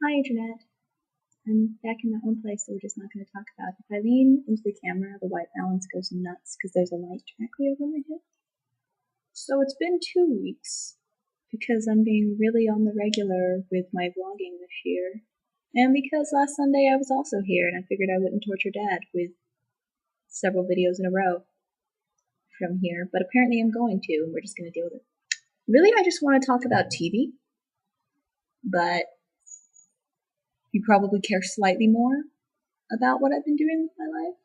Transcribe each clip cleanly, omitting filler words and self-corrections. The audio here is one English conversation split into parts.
Hi, Internet. I'm back in that one place that we're just not going to talk about. If I lean into the camera, the white balance goes nuts because there's a light directly over my head. So it's been 2 weeks because I'm being really on the regular with my vlogging this year. And because last Sunday I was also here and I figured I wouldn't torture Dad with several videos in a row from here. But apparently I'm going to, and we're just going to deal with it. Really, I just want to talk about TV. But you probably care slightly more about what I've been doing with my life.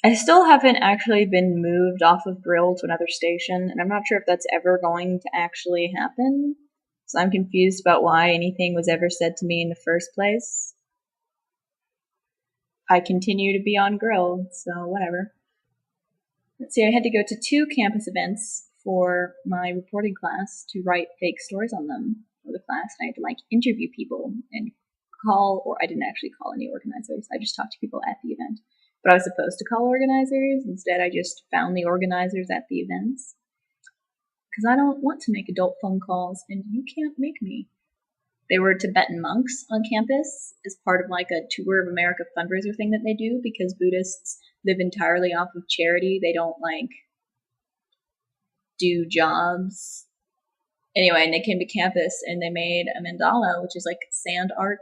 I still haven't actually been moved off of Brill to another station, and I'm not sure if that's ever going to actually happen. So I'm confused about why anything was ever said to me in the first place. I continue to be on Grill, so whatever. Let's see, I had to go to 2 campus events for my reporting class to write fake stories on them for the class. And I had to interview people and I didn't actually call any organizers. I just talked to people at the event. But I was supposed to call organizers. Instead, I just found the organizers at the events. Because I don't want to make adult phone calls, and you can't make me. They were Tibetan monks on campus as part of a Tour of America fundraiser thing that they do, because Buddhists live entirely off of charity. They don't do jobs. Anyway, and they came to campus and they made a mandala, which is sand art,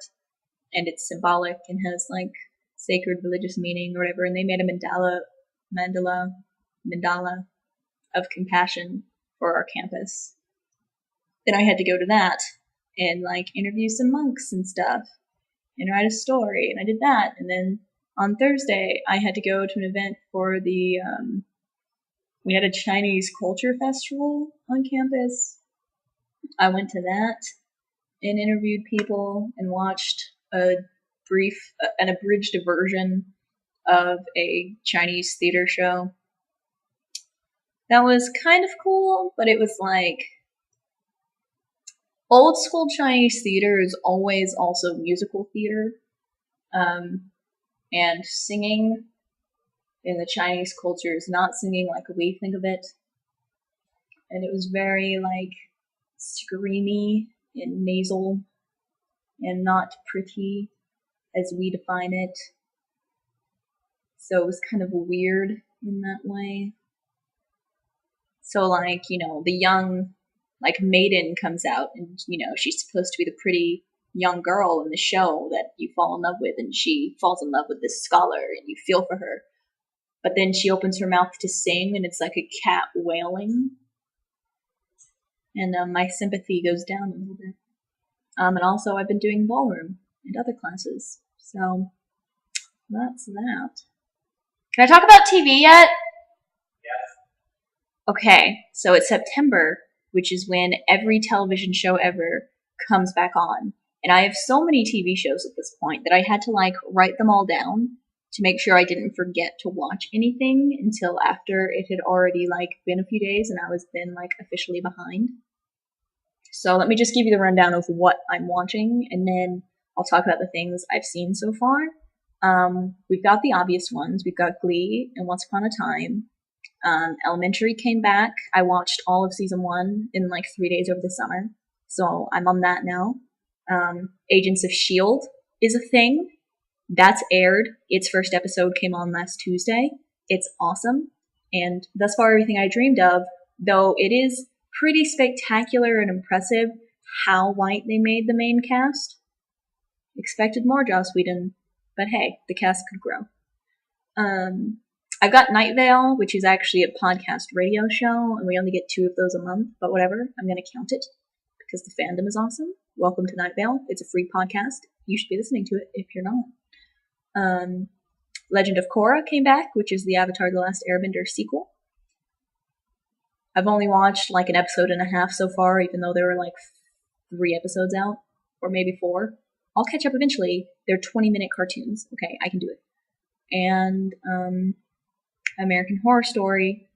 and it's symbolic and has sacred religious meaning or whatever. And they made a mandala of compassion for our campus. Then I had to go to that and interview some monks and stuff and write a story, and I did that. And then on Thursday I had to go to an event for we had a Chinese culture festival on campus. I went to that and interviewed people and watched an abridged version of a Chinese theater show. That was kind of cool, but it was old school Chinese theater is always also musical theater, and singing in the Chinese culture is not singing like we think of it, and it was very screamy and nasal and not pretty as we define it. So it was kind of weird in that way. So the young maiden comes out, and she's supposed to be the pretty young girl in the show that you fall in love with, and she falls in love with this scholar and you feel for her. But then she opens her mouth to sing and it's like a cat wailing. And my sympathy goes down a little bit. And also I've been doing ballroom and other classes. So that's that. Can I talk about TV yet? Yes. Okay, so it's September, which is when every television show ever comes back on. And I have so many TV shows at this point that I had to write them all down to make sure I didn't forget to watch anything until after it had already been a few days and I was then officially behind. So let me just give you the rundown of what I'm watching, and then I'll talk about the things I've seen so far. We've got the obvious ones. We've got Glee and Once Upon a Time. Elementary came back. I watched all of season 1 in 3 days over the summer, so I'm on that now. Agents of S.H.I.E.L.D. is a thing. That's aired. Its first episode came on last Tuesday. It's awesome, and thus far everything I dreamed of, though it is pretty spectacular and impressive how white they made the main cast. Expected more Joss Whedon, but hey, the cast could grow. I've got Night Vale, which is actually a podcast radio show, and we only get 2 of those a month, but whatever, I'm going to count it, because the fandom is awesome. Welcome to Night Vale. It's a free podcast. You should be listening to it if you're not. Legend of Korra came back, which is the Avatar The Last Airbender sequel. I've only watched an episode and a half so far, even though there were 3 episodes out, or maybe 4. I'll catch up eventually. They're 20-minute cartoons. Okay, I can do it. And American Horror Story,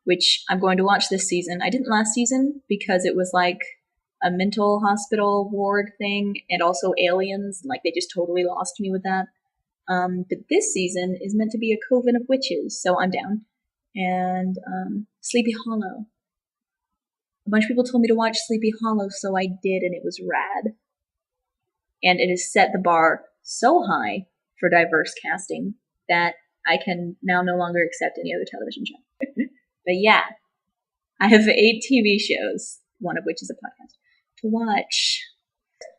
which I'm going to watch this season. I didn't last season because it was a mental hospital ward thing, and also aliens. They just totally lost me with that. But this season is meant to be a coven of witches, so I'm down. And Sleepy Hollow. A bunch of people told me to watch Sleepy Hollow, so I did, and it was rad. and it has set the bar so high for diverse casting that I can now no longer accept any other television show. But yeah, I have 8 TV shows, one of which is a podcast, to watch.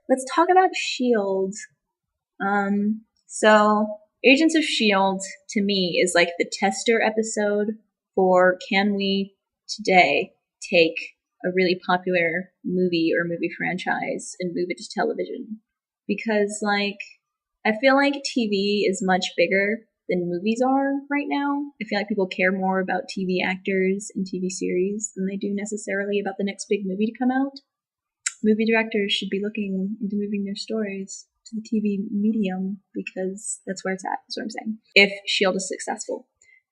Let's talk about S.H.I.E.L.D. So Agents of S.H.I.E.L.D. to me is like the tester episode for can we today take a really popular movie or movie franchise and move it to television. Because, like, I feel like TV is much bigger than movies are right now. I feel like people care more about TV actors and TV series than they do necessarily about the next big movie to come out. Movie directors should be looking into moving their stories to the TV medium because that's where it's at, that's what I'm saying. If S.H.I.E.L.D. is successful.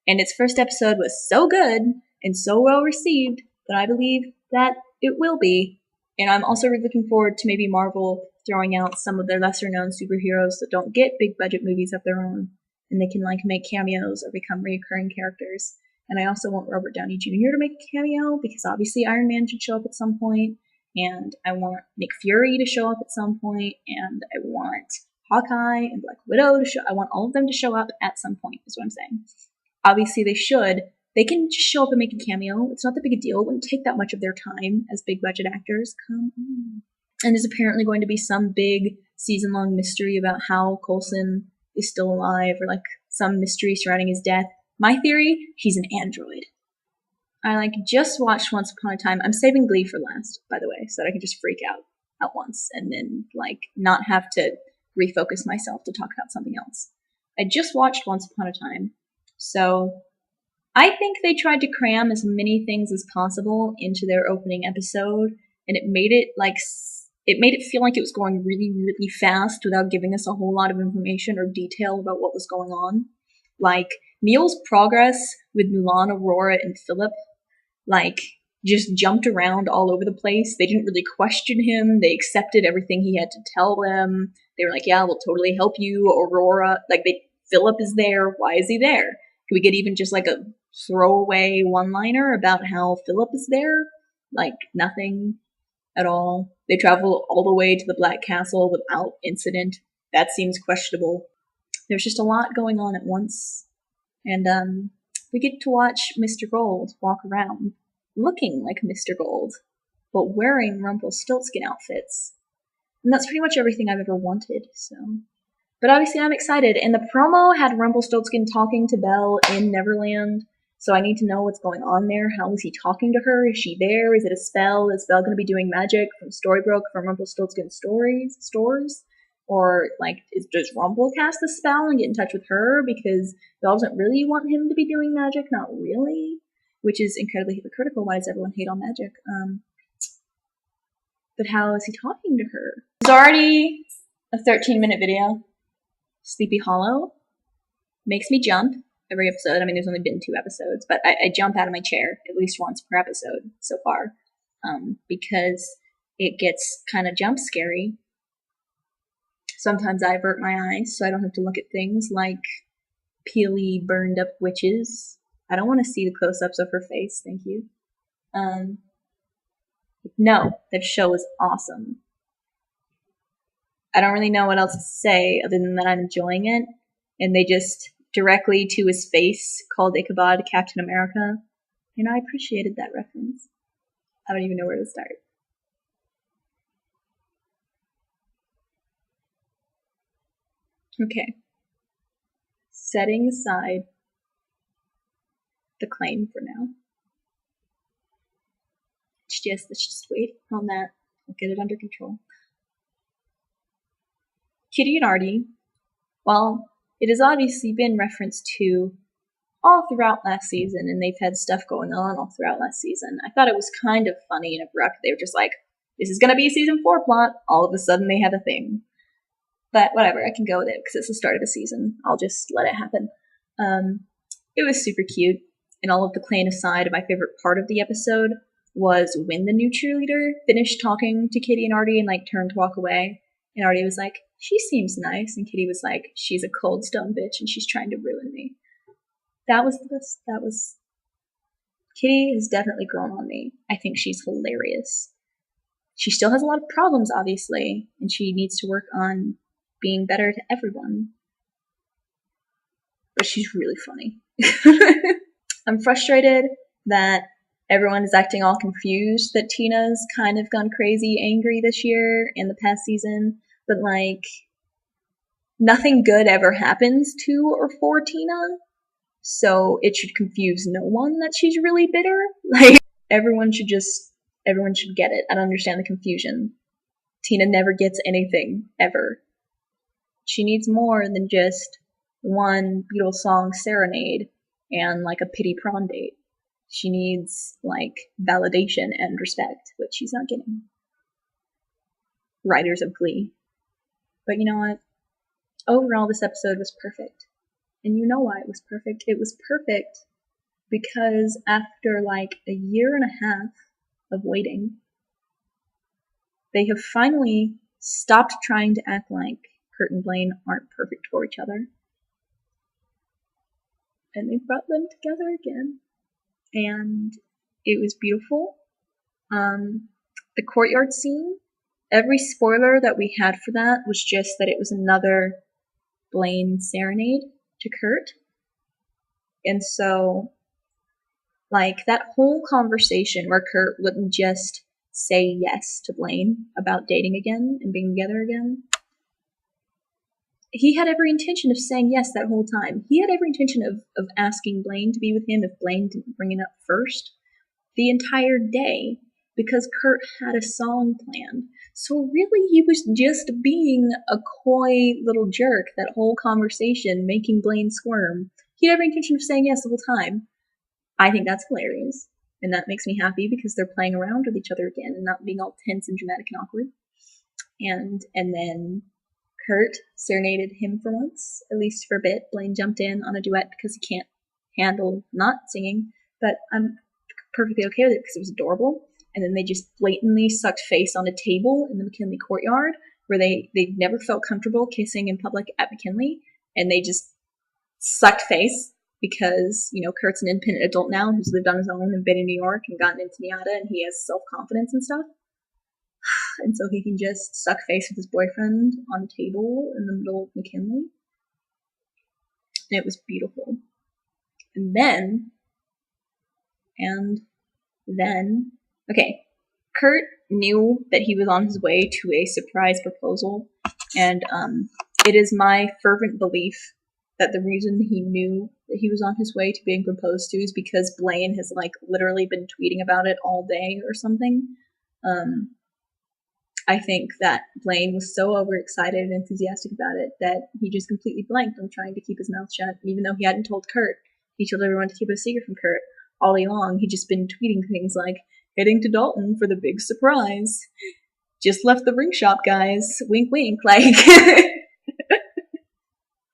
And its first episode was so good and so well received that I believe that it will be. And I'm also really looking forward to maybe Marvel throwing out some of their lesser known superheroes that don't get big budget movies of their own, and they can like make cameos or become recurring characters. And I also want Robert Downey Jr. to make a cameo because obviously Iron Man should show up at some point, and I want Nick Fury to show up at some point, and I want Hawkeye and Black Widow to show. I want all of them to show up at some point, is what I'm saying. Obviously they should. They can just show up and make a cameo. It's not that big a deal. It wouldn't take that much of their time as big budget actors. Come on. And there's apparently going to be some big season-long mystery about how Coulson is still alive, or like some mystery surrounding his death. My theory, he's an android. I just watched Once Upon a Time. I'm saving Glee for last, by the way, so that I can just freak out at once and then not have to refocus myself to talk about something else. I just watched Once Upon a Time, so I think they tried to cram as many things as possible into their opening episode, and it made it feel like it was going really, really fast without giving us a whole lot of information or detail about what was going on. Like, Neil's progress with Mulan, Aurora, and Philip, just jumped around all over the place. They didn't really question him. They accepted everything he had to tell them. They were like, yeah, we'll totally help you, Aurora. Philip is there. Why is he there? Can we get even just a throwaway one-liner about how Philip is there? Nothing at all. They travel all the way to the Black Castle without incident. That seems questionable. There's just a lot going on at once. And we get to watch Mr. Gold walk around looking like Mr. Gold, but wearing Rumpelstiltskin outfits. And that's pretty much everything I've ever wanted, so. But obviously I'm excited, and the promo had Rumpelstiltskin talking to Belle in Neverland, so I need to know what's going on there. How is he talking to her? Is she there? Is it a spell? Is Belle going to be doing magic from Storybrooke, from Rumpelstiltskin stores? Or, does Rumple cast a spell and get in touch with her because Belle doesn't really want him to be doing magic? Not really. Which is incredibly hypocritical. Why does everyone hate on magic? But how is he talking to her? It's already a 13-minute video. Sleepy Hollow makes me jump every episode. I mean, there's only been 2 episodes, but I jump out of my chair at least once per episode so far, because it gets kind of jump scary. Sometimes I avert my eyes so I don't have to look at things like peely, burned up witches. I don't want to see the close-ups of her face, thank you. No, that show is awesome. I don't really know what else to say other than that I'm enjoying it, and they just directly to his face called Ichabod Captain America, and I appreciated that reference. I don't even know where to start. Okay. Setting aside the claim for now. Let's just wait on that. I'll get it under control. Kitty and Artie, well, it has obviously been referenced to all throughout last season, and they've had stuff going on all throughout last season. I thought it was kind of funny and abrupt. They were just like, this is going to be a season 4 plot. All of a sudden they had a thing. But whatever, I can go with it because it's the start of the season. I'll just let it happen. It was super cute. And all of the claim aside, my favorite part of the episode was when the new cheerleader finished talking to Kitty and Artie and turned to walk away. And Artie was like, she seems nice. And Kitty was like, she's a cold stone bitch and she's trying to ruin me. That was the best. Kitty has definitely grown on me. I think she's hilarious. She still has a lot of problems, obviously, and she needs to work on being better to everyone. But she's really funny. I'm frustrated that everyone is acting all confused that Tina's kind of gone crazy angry this year in the past season, but like, nothing good ever happens to or for Tina, so it should confuse no one that she's really bitter. Like, everyone should get it. I don't understand the confusion. Tina never gets anything, ever. She needs more than just one Beatles song serenade and like a pity prom date. She needs like validation and respect, which she's not getting. Writers of Glee. But you know what? Overall, this episode was perfect. And you know why it was perfect? It was perfect because after like a year and a half of waiting, they have finally stopped trying to act like Kurt and Blaine aren't perfect for each other. And they brought them together again. And it was beautiful. The courtyard scene, every spoiler that we had for that was just that it was another Blaine serenade to Kurt. And so, like, that whole conversation where Kurt wouldn't just say yes to Blaine about dating again and being together again, he had every intention of saying yes that whole time. He had every intention of asking Blaine to be with him if Blaine didn't bring it up first the entire day, because Kurt had a song planned. So really, he was just being a coy little jerk that whole conversation, making Blaine squirm. He had every intention of saying yes the whole time. I think that's hilarious, and that makes me happy because they're playing around with each other again and not being all tense and dramatic and awkward. And then Kurt serenaded him for once, at least for a bit. Blaine jumped in on a duet because he can't handle not singing, but I'm perfectly okay with it because it was adorable. And then they just blatantly sucked face on a table in the McKinley courtyard where they never felt comfortable kissing in public at McKinley, and they just sucked face because, you know, Kurt's an independent adult now who's lived on his own and been in New York and gotten into NYADA, and he has self-confidence and stuff. And so he can just suck face with his boyfriend on a table in the middle of McKinley. And it was beautiful. And then, okay, Kurt knew that he was on his way to a surprise proposal, and it is my fervent belief that the reason he knew that he was on his way to being proposed to is because Blaine has, like, literally been tweeting about it all day or something. I think that Blaine was so overexcited and enthusiastic about it that he just completely blanked on trying to keep his mouth shut. Even though he hadn't told Kurt, he told everyone to keep it a secret from Kurt. All day long, he'd just been tweeting things like, heading to Dalton for the big surprise. Just left the ring shop, guys. Wink, wink. Like,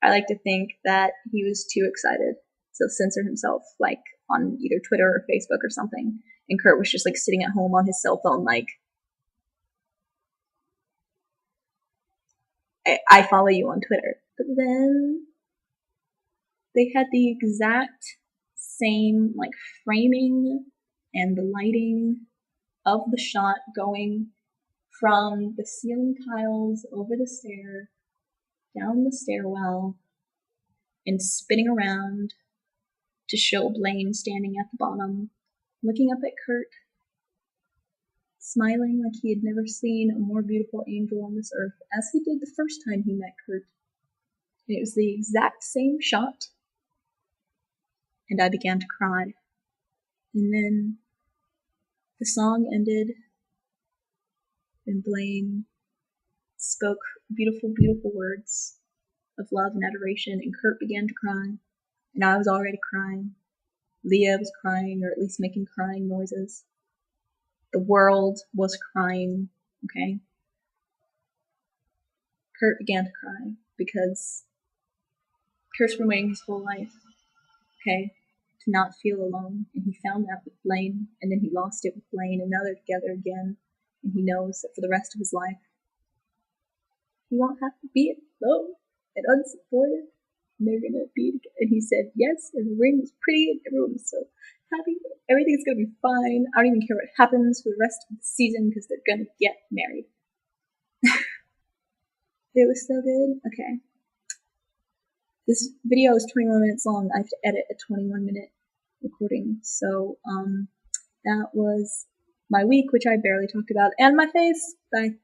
I like to think that he was too excited to censor himself, like, on either Twitter or Facebook or something. And Kurt was just, like, sitting at home on his cell phone, like, I follow you on Twitter. But then they had the exact same, like, framing and the lighting of the shot going from the ceiling tiles over the stair, down the stairwell, and spinning around to show Blaine standing at the bottom, looking up at Kurt, smiling like he had never seen a more beautiful angel on this earth, as he did the first time he met Kurt. And it was the exact same shot, and I began to cry. And then the song ended, and Blaine spoke beautiful, beautiful words of love and adoration, and Kurt began to cry, and I was already crying. Leah was crying, or at least making crying noises. The world was crying, okay? Kurt began to cry because Kurt's been waiting his whole life, okay, to not feel alone, and he found that with Blaine, and then he lost it with Blaine, and now they're together again, and he knows that for the rest of his life, he won't have to be alone and unsupported, and they're gonna be together. And he said yes, and the ring was pretty, and everyone was so happy. Everything's gonna be fine. I don't even care what happens for the rest of the season because they're gonna get married. It was so good. Okay. This video is 21 minutes long. I have to edit a 21-minute recording. So, that was my week, which I barely talked about, and my face. Bye.